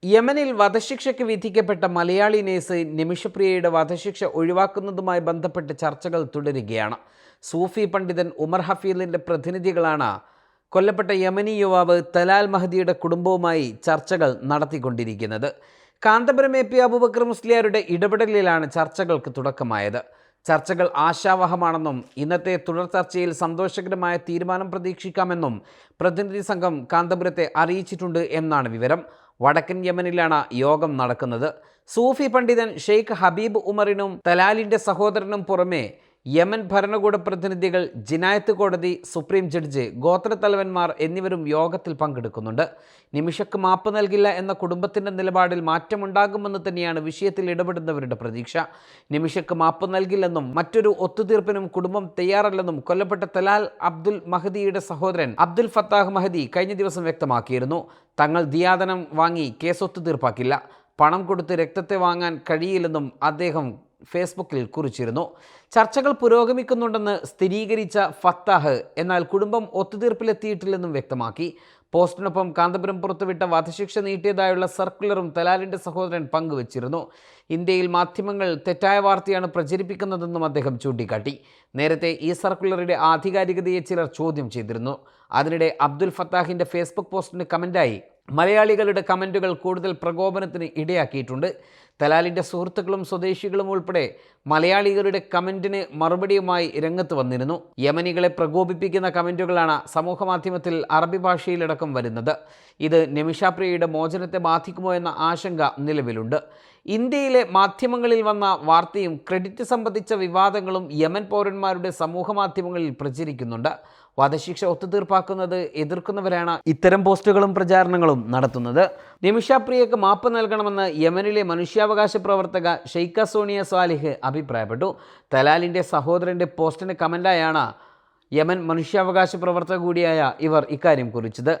യമനിൽ വധശിക്ഷയ്ക്ക് വിധിക്കപ്പെട്ട മലയാളി നേഴ്സ് നിമിഷപ്രിയയുടെ വധശിക്ഷ ഒഴിവാക്കുന്നതുമായി ബന്ധപ്പെട്ട് ചർച്ചകൾ തുടരുകയാണ്. സൂഫി പണ്ഡിതൻ ഉമർ ഹഫീലിൻ്റെ പ്രതിനിധികളാണ് കൊല്ലപ്പെട്ട യമനി യുവാവ് തലാൽ മഹദിയുടെ കുടുംബവുമായി ചർച്ചകൾ നടത്തിക്കൊണ്ടിരിക്കുന്നത്. കാന്തപുരം എ പി അബൂബക്കർ മുസ്ലിയാരുടെ ഇടപെടലിലാണ് ചർച്ചകൾക്ക് തുടക്കമായത്. ചർച്ചകൾ ആശാവഹമാണെന്നും ഇന്നത്തെ തുടർ ചർച്ചയിൽ സന്തോഷകരമായ തീരുമാനം പ്രതീക്ഷിക്കാമെന്നും പ്രതിനിധി സംഘം കാന്തപുരത്തെ അറിയിച്ചിട്ടുണ്ട് എന്നാണ് വിവരം. വടക്കൻ യമനിലാണ് യോഗം നടക്കുന്നത്. സൂഫി പണ്ഡിതൻ ഷെയ്ഖ് ഹബീബ് ഉമറിനും തലാലിൻ്റെ സഹോദരനും പുറമെ യമൻ ഭരണകൂട പ്രതിനിധികൾ, ജിനായത്ത് കോടതി, സുപ്രീം ജഡ്ജ്, ഗോത്രത്തലവന്മാർ എന്നിവരും യോഗത്തിൽ പങ്കെടുക്കുന്നുണ്ട്. നിമിഷക്ക് മാപ്പ് നൽകില്ല എന്ന കുടുംബത്തിൻ്റെ നിലപാടിൽ മാറ്റമുണ്ടാകുമെന്ന് തന്നെയാണ് വിഷയത്തിൽ ഇടപെടുന്നവരുടെ പ്രതീക്ഷ. നിമിഷക്ക് മാപ്പ് നൽകില്ലെന്നും മറ്റൊരു ഒത്തുതീർപ്പിനും കുടുംബം തയ്യാറല്ലെന്നും കൊല്ലപ്പെട്ട തലാൽ അബ്ദുൽ മഹദിയുടെ സഹോദരൻ അബ്ദുൽ ഫത്താഹ് മഹദി കഴിഞ്ഞ ദിവസം വ്യക്തമാക്കിയിരുന്നു. തങ്ങൾ ദിയാദനം വാങ്ങി കേസ് ഒത്തുതീർപ്പാക്കില്ല, പണം കൊടുത്ത് രക്തത്തെ വാങ്ങാൻ കഴിയില്ലെന്നും അദ്ദേഹം ഫേസ്ബുക്കിൽ കുറിച്ചിരുന്നു. ചർച്ചകൾ പുരോഗമിക്കുന്നുണ്ടെന്ന് സ്ഥിരീകരിച്ച ഫത്താഹ് എന്നാൽ കുടുംബം ഒത്തുതീർപ്പിലെത്തിയിട്ടില്ലെന്നും വ്യക്തമാക്കി. പോസ്റ്റിനൊപ്പം കാന്തപുരം പുറത്തുവിട്ട വധശിക്ഷ നീട്ടിയതായുള്ള സർക്കുലറും തലാലിൻ്റെ സഹോദരൻ പങ്കുവച്ചിരുന്നു. ഇന്ത്യയിൽ മാധ്യമങ്ങൾ തെറ്റായ വാർത്തയാണ് പ്രചരിപ്പിക്കുന്നതെന്നും അദ്ദേഹം ചൂണ്ടിക്കാട്ടി. നേരത്തെ ഈ സർക്കുലറുടെ ആധികാരികതയെ ചിലർ ചോദ്യം ചെയ്തിരുന്നു. അതിനിടെ അബ്ദുൽ ഫത്താഹിൻ്റെ ഫേസ്ബുക്ക് പോസ്റ്റിന് കമൻ്റായി മലയാളികളുടെ കമൻറ്റുകൾ കൂടുതൽ പ്രകോപനത്തിന് ഇടയാക്കിയിട്ടുണ്ട്. തലാലിൻ്റെ സുഹൃത്തുക്കളും സ്വദേശികളും ഉൾപ്പെടെ മലയാളികളുടെ കമൻറ്റിന് മറുപടിയുമായി രംഗത്ത് വന്നിരുന്നു. യമനികളെ പ്രകോപിപ്പിക്കുന്ന കമൻറ്റുകളാണ് സമൂഹമാധ്യമത്തിൽ അറബി ഭാഷയിലടക്കം വരുന്നത്. ഇത് നിമിഷപ്രിയയുടെ മോചനത്തെ ബാധിക്കുമോ എന്ന ആശങ്ക നിലവിലുണ്ട്. ഇന്ത്യയിലെ മാധ്യമങ്ങളിൽ വന്ന വാർത്തയും ക്രെഡിറ്റ് സംബന്ധിച്ച വിവാദങ്ങളും യമൻ പൗരന്മാരുടെ സമൂഹ മാധ്യമങ്ങളിൽ പ്രചരിക്കുന്നുണ്ട്. വധശിക്ഷ ഒത്തുതീർപ്പാക്കുന്നത് എതിർക്കുന്നവരാണ് ഇത്തരം പോസ്റ്റുകളും പ്രചാരണങ്ങളും നടത്തുന്നത്. നിമിഷപ്രിയക്ക് മാപ്പ് നൽകണമെന്ന് യമനിലെ മനുഷ്യാവകാശ പ്രവർത്തക ഷെയ്ഖ സോണിയ സ്വാലിഹ് അഭിപ്രായപ്പെട്ടു. തലാലിൻ്റെ സഹോദരൻ്റെ പോസ്റ്റിന് കമൻ്റായാണ് യമൻ മനുഷ്യാവകാശ പ്രവർത്തക കൂടിയായ ഇവർ ഇക്കാര്യം കുറിച്ചത്.